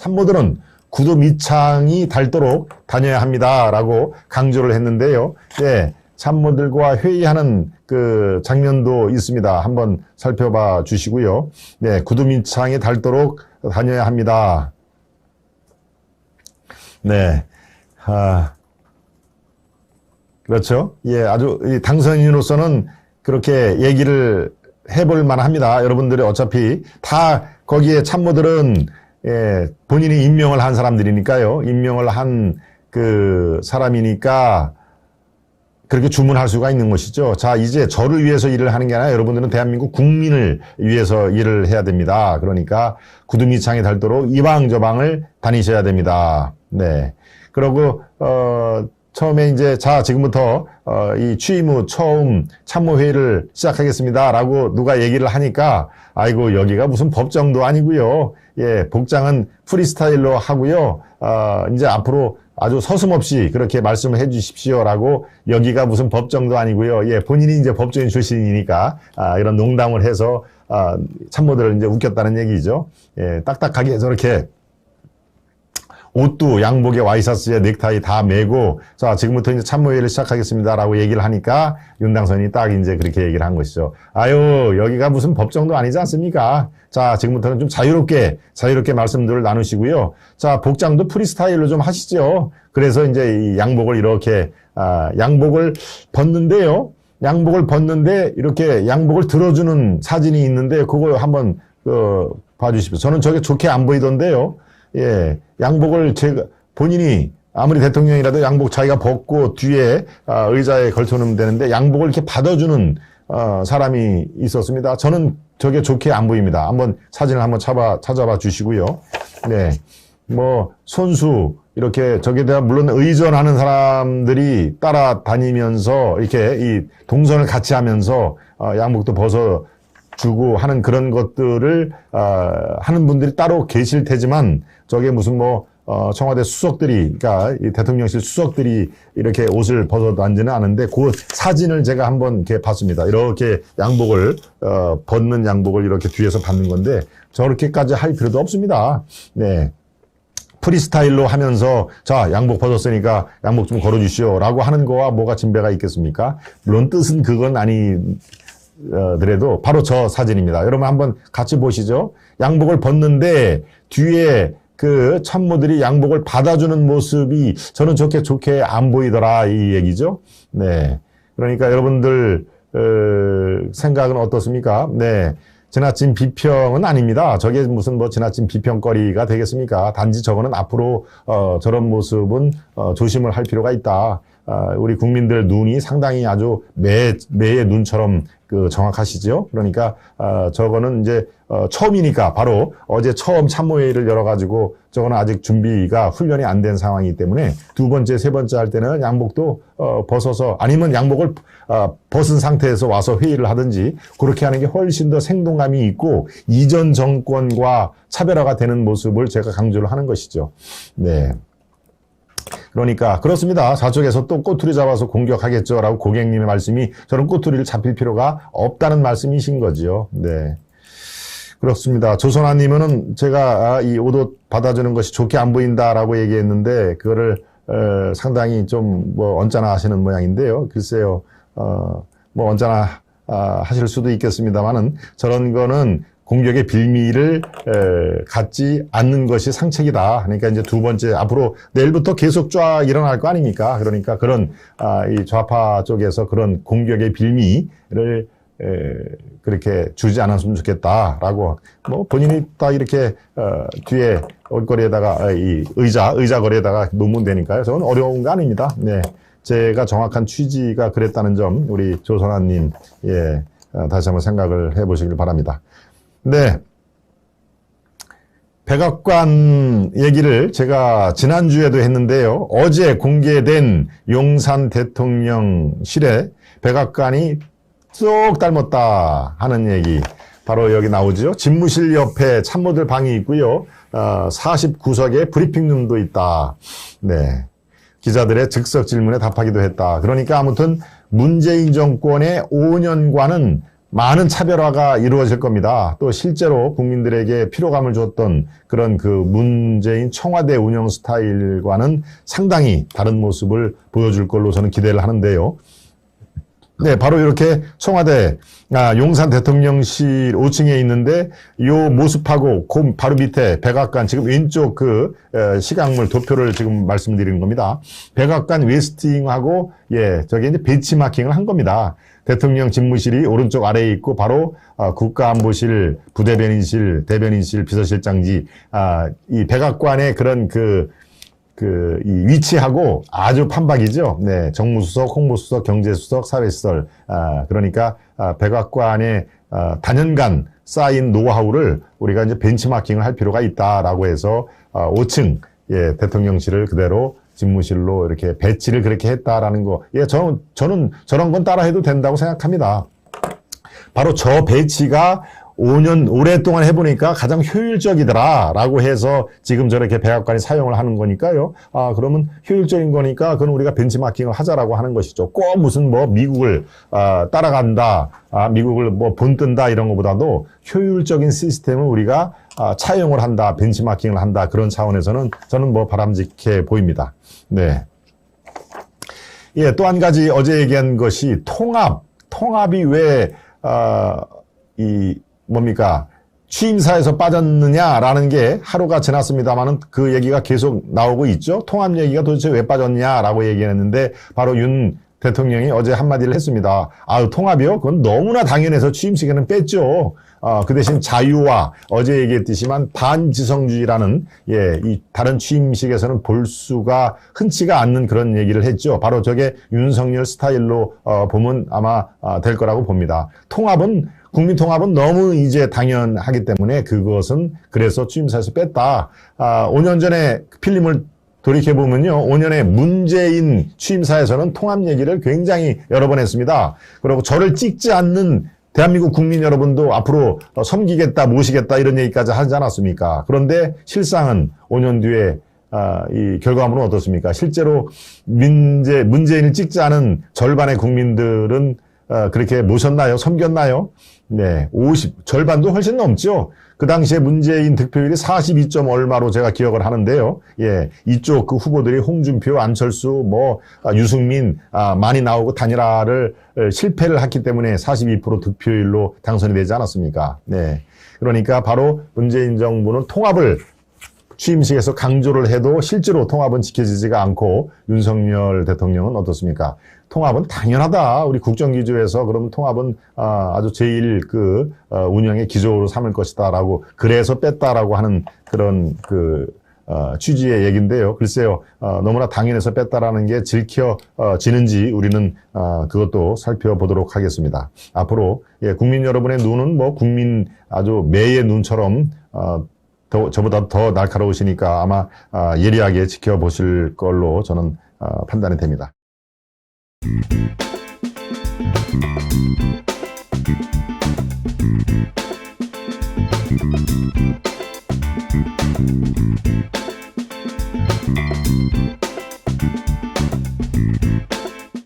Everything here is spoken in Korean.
참모들은 구두 밑창이 닳도록 다녀야 합니다라고 강조를 했는데요. 예, 참모들과 회의하는 그 장면도 있습니다. 한번 살펴봐 주시고요. 네, 구두 밑창이 닳도록 다녀야 합니다. 네, 그렇죠. 예, 아주 당선인으로서는 그렇게 얘기를 해볼 만합니다. 여러분들이 어차피 다 거기에 참모들은 예, 본인이 임명을 한 사람들이니까요. 임명을 한 그 사람이니까 그렇게 주문할 수가 있는 것이죠. 자, 이제 저를 위해서 일을 하는 게 아니라 여러분들은 대한민국 국민을 위해서 일을 해야 됩니다. 그러니까 구두 밑창이 닳도록 이방저방을 다니셔야 됩니다. 네. 그리고 처음에 이제 자 지금부터 이 취임 후 처음 참모회의를 시작하겠습니다라고 누가 얘기를 하니까 아이고 여기가 무슨 법정도 아니고요. 예, 복장은 프리스타일로 하고요. 이제 앞으로 아주 서슴없이 그렇게 말씀을 해 주십시오라고 여기가 무슨 법정도 아니고요. 예, 본인이 이제 법조인 출신이니까 이런 농담을 해서 참모들을 이제 웃겼다는 얘기죠. 예, 딱딱하게 저렇게 옷도 양복에 와이셔츠에 넥타이 다 메고 자 지금부터 이제 참모회의를 시작하겠습니다라고 얘기를 하니까 윤당선이 딱 이제 그렇게 얘기를 한 것이죠. 아유 여기가 무슨 법정도 아니지 않습니까? 자 지금부터는 좀 자유롭게 말씀들을 나누시고요. 자 복장도 프리스타일로 좀 하시죠. 그래서 이제 이 양복을 이렇게 양복을 벗는데요. 양복을 벗는데 이렇게 양복을 들어주는 사진이 있는데 그거 한번 봐주십시오. 저는 저게 좋게 안 보이던데요. 예, 양복을 본인이 아무리 대통령이라도 양복 자기가 벗고 뒤에 의자에 걸쳐놓으면 되는데 양복을 이렇게 받아주는 사람이 있었습니다. 저는 저게 좋게 안 보입니다. 한번 사진을 한번 찾아봐 주시고요. 네, 뭐 손수 이렇게 저기에 대한 물론 의존하는 사람들이 따라다니면서 이렇게 이 동선을 같이 하면서 양복도 벗어 주고 하는 그런 것들을 하는 분들이 따로 계실 테지만 저게 무슨 뭐 청와대 수석들이 그러니까 이 대통령실 수석들이 이렇게 옷을 벗어도 앉지는 않은데 그 사진을 제가 한번 이렇게 봤습니다. 이렇게 양복을 벗는 양복을 이렇게 뒤에서 받는 건데 저렇게까지 할 필요도 없습니다. 네. 프리스타일로 하면서 자 양복 벗었으니까 양복 좀 걸어주시오라고 하는 거와 뭐가 진배가 있겠습니까? 물론 뜻은 그건 아니더라도 바로 저 사진입니다. 여러분 한번 같이 보시죠. 양복을 벗는데 뒤에 그 참모들이 양복을 받아주는 모습이 저는 좋게 안 보이더라 이 얘기죠. 네, 그러니까 여러분들 생각은 어떻습니까? 네. 지나친 비평은 아닙니다. 저게 무슨 뭐 지나친 비평거리가 되겠습니까? 단지 저거는 앞으로 저런 모습은 조심을 할 필요가 있다. 우리 국민들 눈이 상당히 아주 매의 눈처럼 정확하시죠. 그러니까 저거는 이제 처음이니까 바로 어제 처음 참모회의를 열어가지고 저거는 아직 준비가 훈련이 안 된 상황이기 때문에 두 번째, 세 번째 할 때는 양복도 벗어서 아니면 양복을 벗은 상태에서 와서 회의를 하든지 그렇게 하는 게 훨씬 더 생동감이 있고 이전 정권과 차별화가 되는 모습을 제가 강조를 하는 것이죠. 네. 그러니까 그렇습니다. 저쪽에서 또 꼬투리 잡아서 공격하겠죠 라고 고객님의 말씀이 저는 꼬투리를 잡힐 필요가 없다는 말씀이신 거지요. 네, 그렇습니다. 조선아님은 제가 이 옷 받아주는 것이 좋게 안 보인다라고 얘기했는데 그거를 상당히 좀 뭐 언짢아 하시는 모양인데요. 글쎄요, 뭐 언짢아 하실 수도 있겠습니다만은 저런 거는 공격의 빌미를 갖지 않는 것이 상책이다. 그러니까 이제 두 번째 앞으로 내일부터 계속 쫙 일어날 거 아닙니까? 그러니까 그런 이 좌파 쪽에서 그런 공격의 빌미를 그렇게 주지 않았으면 좋겠다라고 뭐 본인이 딱 이렇게 뒤에 옷걸이에다가 이 의자걸이에다가 놓으면 되니까요. 저는 어려운 거 아닙니다. 네, 제가 정확한 취지가 그랬다는 점 우리 조선아님 예 다시 한번 생각을 해보시길 바랍니다. 네. 백악관 얘기를 제가 지난주에도 했는데요. 어제 공개된 용산 대통령실에 백악관이 쏙 닮았다 하는 얘기. 바로 여기 나오죠. 집무실 옆에 참모들 방이 있고요. 49석의 브리핑룸도 있다. 네. 기자들의 즉석 질문에 답하기도 했다. 그러니까 아무튼 문재인 정권의 5년간은 많은 차별화가 이루어질 겁니다. 또 실제로 국민들에게 피로감을 줬던 그런 그 문재인 청와대 운영 스타일과는 상당히 다른 모습을 보여줄 걸로 저는 기대를 하는데요. 네, 바로 이렇게 청와대 용산 대통령실 5층에 있는데 요 모습하고 그 바로 밑에 백악관 지금 왼쪽 그 시각물 도표를 지금 말씀드리는 겁니다. 백악관 웨스팅하고 저기 이제 벤치마킹을 한 겁니다. 대통령 집무실이 오른쪽 아래에 있고 바로 국가안보실, 부대변인실, 대변인실, 비서실장지 이 백악관의 그런 이 위치하고 아주 판박이죠. 네, 정무수석, 홍보수석, 경제수석, 사회시설. 그러니까 백악관의 단연간 쌓인 노하우를 우리가 이제 벤치마킹을 할 필요가 있다라고 해서 5층 대통령실을 그대로 집무실로 이렇게 배치를 그렇게 했다라는 거. 저는 저런 건 따라해도 된다고 생각합니다. 바로 저 배치가 5년 오랫동안 해보니까 가장 효율적이더라라고 해서 지금 저렇게 백악관이 사용을 하는 거니까요. 그러면 효율적인 거니까 그건 우리가 벤치마킹을 하자라고 하는 것이죠. 꼭 무슨 뭐 미국을 따라간다, 미국을 뭐 본뜬다 이런 것보다도 효율적인 시스템을 우리가 차용을 한다, 벤치마킹을 한다 그런 차원에서는 저는 뭐 바람직해 보입니다. 네. 또 한 가지 어제 얘기한 것이 통합이 왜 뭡니까? 취임사에서 빠졌느냐라는 게 하루가 지났습니다만은 그 얘기가 계속 나오고 있죠. 통합 얘기가 도대체 왜 빠졌냐라고 얘기했는데 바로 윤 대통령이 어제 한마디를 했습니다. 통합이요? 그건 너무나 당연해서 취임식에는 뺐죠. 그 대신 자유와 어제 얘기했듯이만 반지성주의라는 이 다른 취임식에서는 볼 수가 흔치가 않는 그런 얘기를 했죠. 바로 저게 윤석열 스타일로 보면 아마 될 거라고 봅니다. 국민통합은 너무 이제 당연하기 때문에 그것은 그래서 취임사에서 뺐다. 5년 전에 필름을 돌이켜보면요. 5년에 문재인 취임사에서는 통합 얘기를 굉장히 여러 번 했습니다. 그리고 저를 찍지 않는 대한민국 국민 여러분도 앞으로 섬기겠다, 모시겠다 이런 얘기까지 하지 않았습니까? 그런데 실상은 5년 뒤에 이 결과물은 어떻습니까? 실제로 문재인을 찍지 않은 절반의 국민들은 그렇게 모셨나요? 섬겼나요? 네, 절반도 훨씬 넘죠. 그 당시에 문재인 득표율이 42점 얼마로 제가 기억을 하는데요. 이쪽 그 후보들이 홍준표, 안철수, 유승민, 많이 나오고 단일화를 실패를 했기 때문에 42% 득표율로 당선이 되지 않았습니까? 네. 그러니까 바로 문재인 정부는 통합을 취임식에서 강조를 해도 실제로 통합은 지켜지지가 않고 윤석열 대통령은 어떻습니까? 통합은 당연하다. 우리 국정기조에서 그러면 통합은 아주 제일 운영의 기조로 삼을 것이다라고 그래서 뺐다라고 하는 그런 취지의 얘기인데요. 글쎄요, 너무나 당연해서 뺐다라는 게 지켜지는지 우리는 그것도 살펴보도록 하겠습니다. 앞으로 국민 여러분의 눈은 국민 아주 매의 눈처럼 저보다 더 날카로우시니까 아마 예리하게 지켜보실 걸로 저는 판단이 됩니다.